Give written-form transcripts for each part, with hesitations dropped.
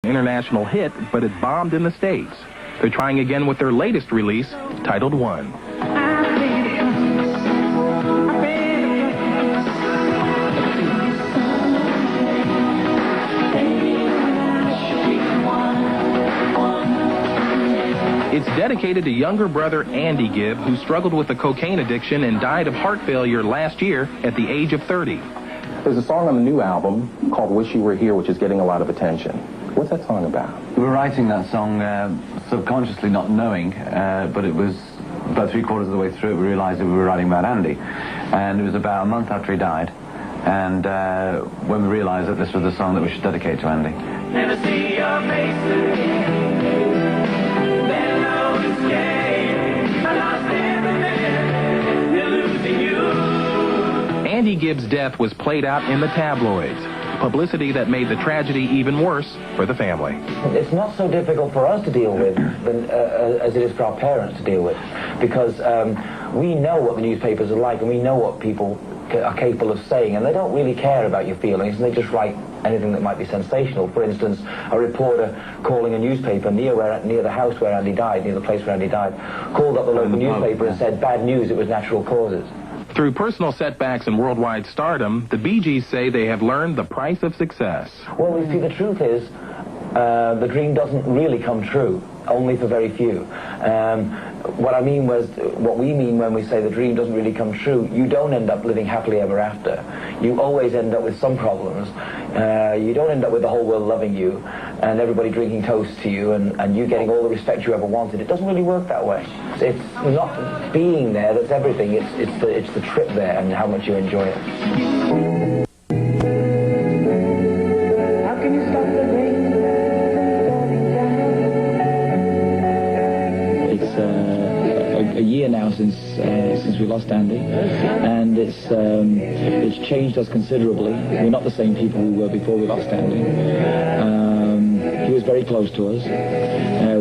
International hit, but it bombed in the States. They're trying again with their latest release, titled One. It's dedicated to younger brother Andy Gibb, who struggled with a cocaine addiction and died of heart failure last year at the age of 30. There's a song on the new album called Wish You Were Here, which is getting a lot of attention. What's that song about? We were writing that song subconsciously, not knowing, but it was about 3/4 of the way through it we realized that we were writing about Andy. And it was about a month after he died, and when we realized that this was the song that we should dedicate to Andy. Never see your face again. Andy Gibb's death was played out in the tabloids, publicity that made the tragedy even worse for the family. It's not so difficult for us to deal with as it is for our parents to deal with, because we know what the newspapers are like, and we know what people are capable of saying, and they don't really care about your feelings, and they just write anything that might be sensational. For instance, a reporter calling a newspaper near the house where Andy died, near the place where Andy died, called up the local newspaper and said, bad news, it was natural causes. Through personal setbacks and worldwide stardom, the Bee Gees say they have learned the price of success. Well, you see, the truth is, the dream doesn't really come true, only for very few. What we mean when we say the dream doesn't really come true, you don't end up living happily ever after. You always end up with some problems. You don't end up with the whole world loving you and everybody drinking toast to you and you getting all the respect you ever wanted. It doesn't really work that way. It's not being there that's everything. It's the trip there and how much you enjoy it. A year now since we lost Andy, and it's changed us considerably. We're not the same people we were before we lost Andy. He was very close to us.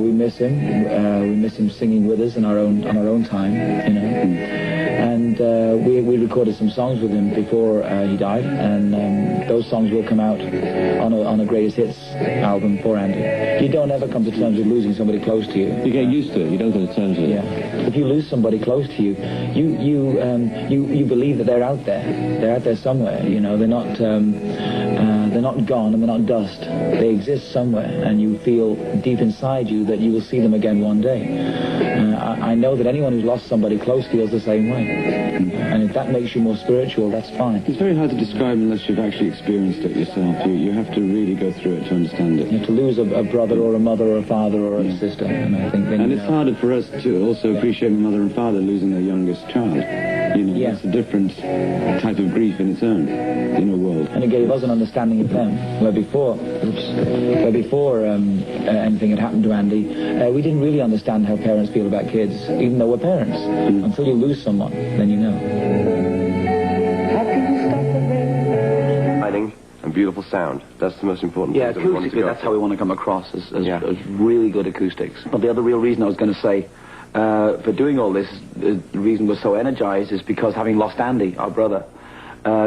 We miss him. We miss him singing with us on our own time, you know. And we recorded some songs with him before he died, and those songs will come out on a greatest hits album for Andy. You don't ever come to terms with losing somebody close to you. You get used to it. You don't come to terms with it. Yeah. If you lose somebody close to you, you believe that they're out there. They're out there somewhere. You know, they're not gone and they're not dust. They exist somewhere, and you feel deep inside you that you will see them again one day. I know that anyone who's lost somebody close feels the same way. And if that makes you more spiritual, that's fine. It's very hard to describe unless you've actually experienced it yourself. You have to really go through it to understand it. You know, to lose a brother or a mother or a father or a sister, and I think then, and it's harder for us to also appreciate my mother and father losing their youngest child. You know, yeah. It's a different type of grief in its own, in a world. And it gave us an understanding of them, where before anything had happened to Andy, we didn't really understand how parents feel about kids, even though we're parents. Until you lose someone, then you know. Lighting and beautiful sound. That's the most important thing. Yeah, acoustically, that's how we want to come across, as really good acoustics. But the other real reason I was going to say, for doing all this, the reason we're so energized is because having lost Andy, our brother,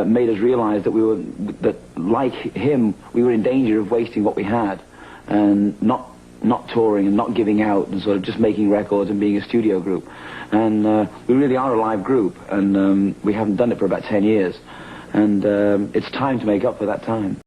made us realize that like him, we were in danger of wasting what we had and not touring and not giving out and sort of just making records and being a studio group. And we really are a live group, and we haven't done it for about 10 years. And it's time to make up for that time.